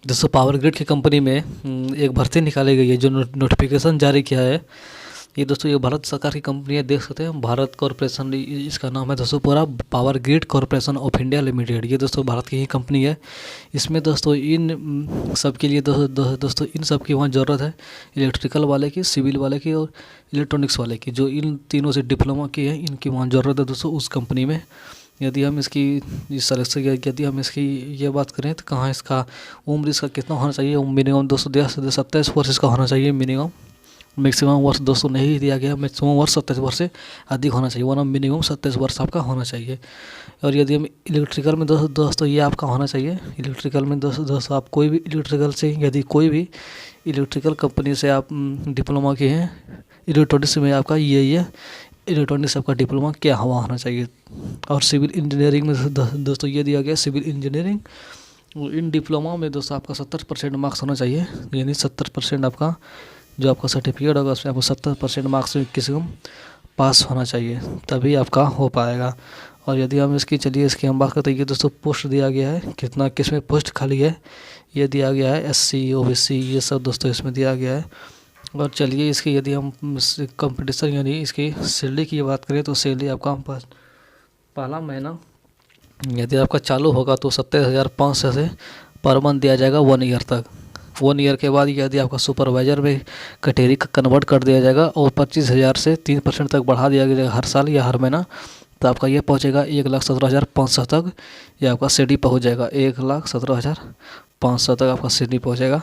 दोस्तों power grid की company में एक भर्ती निकाली गई है जो नोटिफिकेशन जारी किया है। ये दोस्तों ये भारत सरकार की कंपनी है, देख सकते हैं भारत कॉरपोरेशन इसका नाम है दोस्तों पूरा power grid corporation of India limited. ये दोस्तों भारत की ही कंपनी है। इसमें दोस्तों इन सब के लिए दोस्तों इन सब की वहाँ ज़रूरत है, इलेक्ट्रिकल वाले की, सिविल वाले की और इलेक्ट्रॉनिक्स वाले की। जो इन तीनों से डिप्लोमा की है इनकी वहाँ ज़रूरत है दोस्तों उस कंपनी में। यदि हम इसकी इस सलेक्शन यदि हम इसकी ये बात करें तो कहाँ इसका उम्र इसका कितना होना चाहिए, मिनिमम दोस्तों 27 वर्ष इसका होना चाहिए मिनिमम। मैक्सिमम वर्ष दोस्तों नहीं दिया गया, मैक्सिमम वर्ष 27 वर्ष से अधिक होना चाहिए, वरना मिनिमम 27 वर्ष आपका होना चाहिए। और यदि हम इलेक्ट्रिकल में दोस्तों ये आपका होना चाहिए। इलेक्ट्रिकल में दोस्तों आप कोई भी इलेक्ट्रिकल से यदि कोई भी इलेक्ट्रिकल कंपनी से आप डिप्लोमा किए हैं, इलेक्ट्रॉनिक्स में आपका ये इलेक्ट्रॉनिक्स आपका डिप्लोमा क्या हुआ होना चाहिए। और सिविल इंजीनियरिंग में दोस्तों ये दिया गया सिविल इंजीनियरिंग। इन डिप्लोमा में दोस्तों आपका 70% मार्क्स होना चाहिए, यानी 70% आपका जो आपका सर्टिफिकेट होगा उसमें आपको 70% मार्क्स में किसी को पास होना चाहिए, तभी आपका हो पाएगा। और यदि हम इसकी हम बात करते हैं, ये दोस्तों पोस्ट दिया गया है, कितना किस में पोस्ट खाली है ये दिया गया है, SC OBC ये सब दोस्तों इसमें दिया गया है। और चलिए इसकी यदि हम कंपटीशन यानी इसकी सैलरी की बात करें तो सैलरी आपका पहला महीना यदि आपका चालू होगा तो 27,500 से पर मंथ दिया जाएगा 1 ईयर तक। 1 ईयर के बाद यदि आपका सुपरवाइजर में कैटेगरी का कन्वर्ट कर दिया जाएगा और 25,000 से 3% तक बढ़ा दिया जाएगा हर साल या हर महीना, तो आपका ये पहुंचेगा 1,17,500 तक। ये आपका सीढ़ी पहुंच जाएगा 1,17,500 तक आपका सीढ़ी पहुंचेगा।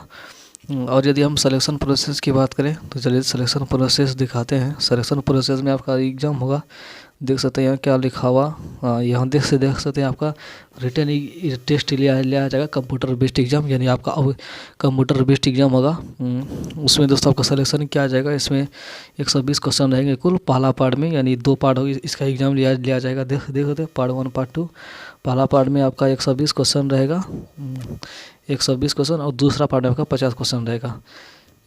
और यदि हम सिलेक्शन प्रोसेस की बात करें तो चलिए सिलेक्शन प्रोसेस दिखाते हैं। सिलेक्शन प्रोसेस में आपका एग्ज़ाम होगा, देख सकते हैं यहाँ क्या लिखा हुआ, यहाँ देख सकते हैं आपका रिटन टेस्ट लिया जाएगा, कंप्यूटर बेस्ड एग्ज़ाम, यानी आपका कंप्यूटर बेस्ड एग्ज़ाम होगा। उसमें दोस्तों आपका सिलेक्शन क्या आ जाएगा, इसमें 120 क्वेश्चन रहेंगे कुल पहला पार्ट में, यानी 2 पार्ट होगी इसका एग्ज़ाम लिया जाएगा। देख सकते हैं पार्ट 1 पार्ट 2। पहला पार्ट में आपका 120 क्वेश्चन रहेगा, 120 क्वेश्चन, और दूसरा पार्ट में आपका 50 क्वेश्चन रहेगा।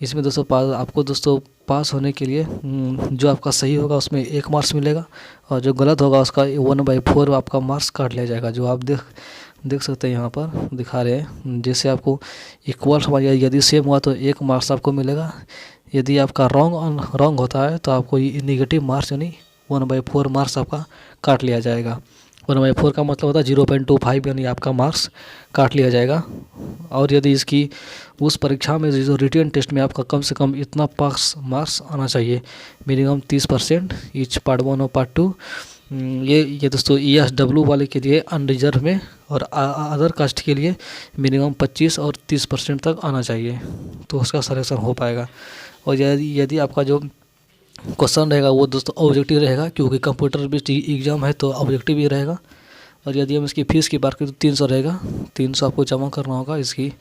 इसमें दोस्तों आपको दोस्तों पास होने के लिए जो आपका सही होगा उसमें 1 मार्क्स मिलेगा, और जो गलत होगा उसका 1/4 आपका मार्क्स काट लिया जाएगा। जो आप देख सकते हैं यहाँ पर दिखा रहे हैं, जैसे आपको इक्वल यदि सेम हुआ तो 1 मार्क्स आपको मिलेगा, यदि आपका रॉन्ग होता है तो आपको नेगेटिव मार्क्स यानी 1/4 मार्क्स आपका काट लिया जाएगा। 1/4 का मतलब होता है 0.25, यानी आपका मार्क्स काट लिया जाएगा। और यदि इसकी उस परीक्षा में जो रिटन टेस्ट में आपका कम से कम इतना पास मार्क्स आना चाहिए, मिनिमम 30% ईच पार्ट 1 और पार्ट 2। ये दोस्तों ESW वाले के लिए अनरिजर्व में, और अदर कास्ट के लिए मिनिमम 25 और 30% तक आना चाहिए, तो उसका सिलेक्शन हो पाएगा। और यदि आपका जो क्वेश्चन रहेगा वो दोस्तों ऑब्जेक्टिव रहेगा, क्योंकि कंप्यूटर बेस्ड एग्ज़ाम है तो ऑब्जेक्टिव ही रहेगा। और यदि हम इसकी फ़ीस की बात करें तो 300 रहेगा, 300 आपको जमा करना होगा इसकी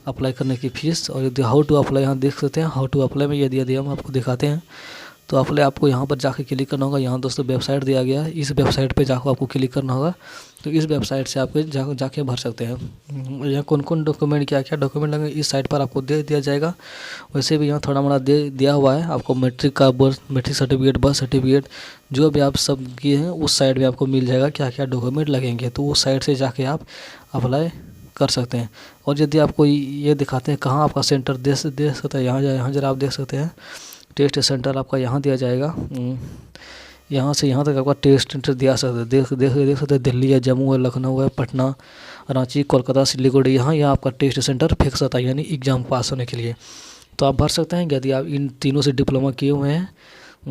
अप्लाई करने की फ़ीस। और यदि हाउ टू अप्लाई यहाँ देख सकते हैं, हाउ टू अप्लाई में यदि हम आपको दिखाते हैं तो अप्लाई आपको यहाँ पर जाके क्लिक करना होगा। यहाँ दोस्तों वेबसाइट दिया गया है, इस वेबसाइट पे जाकर आपको क्लिक करना होगा, तो इस वेबसाइट से आप जाके भर सकते हैं। यहाँ कौन डॉक्यूमेंट क्या डॉक्यूमेंट लगेंगे इस साइट पर आपको दे दिया जाएगा। वैसे भी यहाँ थोड़ा मोड़ा दिया हुआ है आपको, मैट्रिक सर्टिफिकेट, बर्थ सर्टिफिकेट, जो भी आप सब किए हैं उस साइट में आपको मिल जाएगा क्या क्या डॉक्यूमेंट लगेंगे, तो उस साइट से जाके आप अप्लाई कर सकते हैं। और यदि आपको ये दिखाते हैं कहाँ आपका सेंटर दे सकता है, यहाँ जरा आप देख सकते हैं टेस्ट सेंटर आपका यहाँ दिया जाएगा। यहाँ से यहाँ तक आपका टेस्ट सेंटर दिया सकते हैं, देख सकते हैं दिल्ली है, जम्मू है, लखनऊ है, पटना, रांची, कोलकाता, सिलीगुड़ी, यहाँ आपका टेस्ट सेंटर फिक्स होता है, यानी एग्ज़ाम पास होने के लिए। तो आप भर सकते हैं यदि आप इन तीनों से डिप्लोमा किए हुए हैं।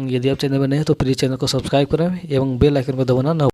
यदि आप चैनल में नए हैं तो प्लीज़ चैनल को सब्सक्राइब करें एवं बेल आइकन को दबाना ना